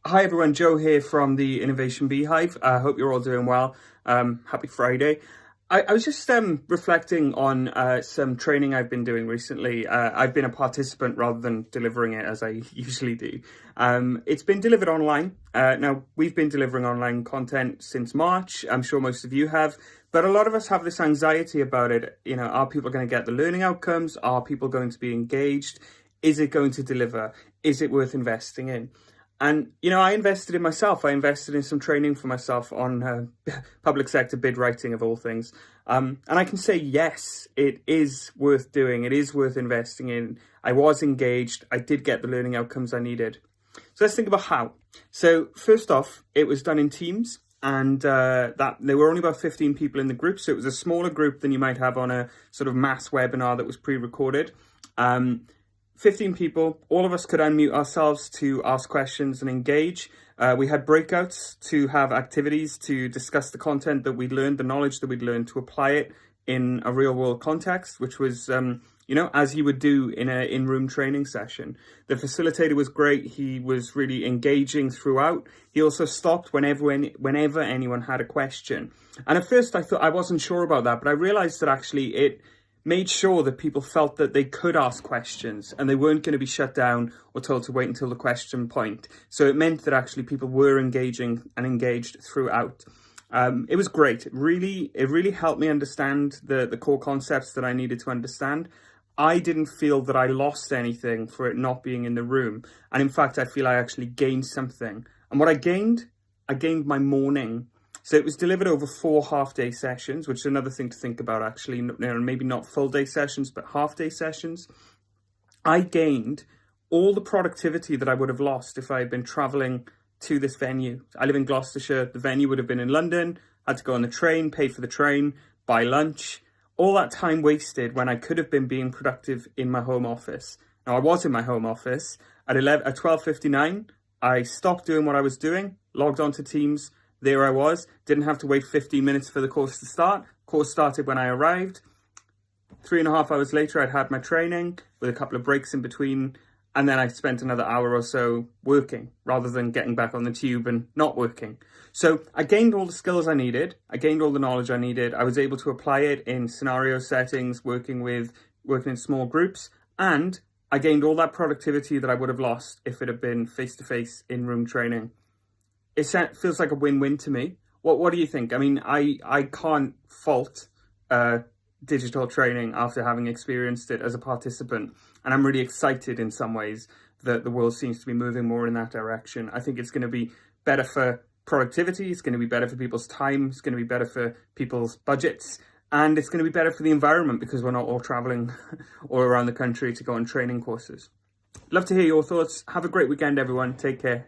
Hi everyone, Joe here from the Innovation Beehive. I hope you're all doing well. Happy Friday. I was just reflecting on some training I've been doing recently. I've been a participant rather than delivering it as I usually do. It's been delivered online. Now, we've been delivering online content since March. I'm sure most of you have. But a lot of us have this anxiety about it. You know, are people going to get the learning outcomes? Are people going to be engaged? Is it going to deliver? Is it worth investing in? And, you know, I invested in myself. I invested in some training for myself on public sector bid writing, of all things. And I can say, yes, it is worth doing. It is worth investing in. I was engaged. I did get the learning outcomes I needed. So let's think about how. So first off, it was done in Teams, and that there were only about 15 people in the group. So it was a smaller group than you might have on a sort of mass webinar that was pre-recorded. 15 people, all of us could unmute ourselves to ask questions and engage. We had breakouts to have activities to discuss the content that we'd learned, the knowledge that we'd learned, to apply it in a real world context, which was, you know, as you would do in an in-room training session. The facilitator was great. He was really engaging throughout. He also stopped whenever anyone had a question. And at first I wasn't sure about that, but I realized that actually it made sure that people felt that they could ask questions and they weren't going to be shut down or told to wait until the question point. So it meant that actually people were engaging and engaged throughout. It was great. It really helped me understand the core concepts that I needed to understand. I didn't feel that I lost anything for it not being in the room. And in fact, I feel I actually gained something. And what I gained my morning. So it was delivered over 4 half-day sessions, which is another thing to think about, actually. You know, maybe not full-day sessions, but half-day sessions. I gained all the productivity that I would have lost if I had been travelling to this venue. I live in Gloucestershire. The venue would have been in London. I had to go on the train, pay for the train, buy lunch. All that time wasted when I could have been being productive in my home office. Now, I was in my home office. At 12:59, I stopped doing what I was doing, logged onto Teams. There I was, didn't have to wait 15 minutes for the course to start. Course started when I arrived. 3.5 hours later, I'd had my training with a couple of breaks in between. And then I spent another hour or so working rather than getting back on the tube and not working. So I gained all the skills I needed. I gained all the knowledge I needed. I was able to apply it in scenario settings, working in small groups. And I gained all that productivity that I would have lost if it had been face-to-face in-room training. It feels like a win-win to me. What do you think? I mean, I can't fault digital training after having experienced it as a participant. And I'm really excited in some ways that the world seems to be moving more in that direction. I think it's going to be better for productivity. It's going to be better for people's time. It's going to be better for people's budgets. And it's going to be better for the environment because we're not all traveling all around the country to go on training courses. Love to hear your thoughts. Have a great weekend, everyone. Take care.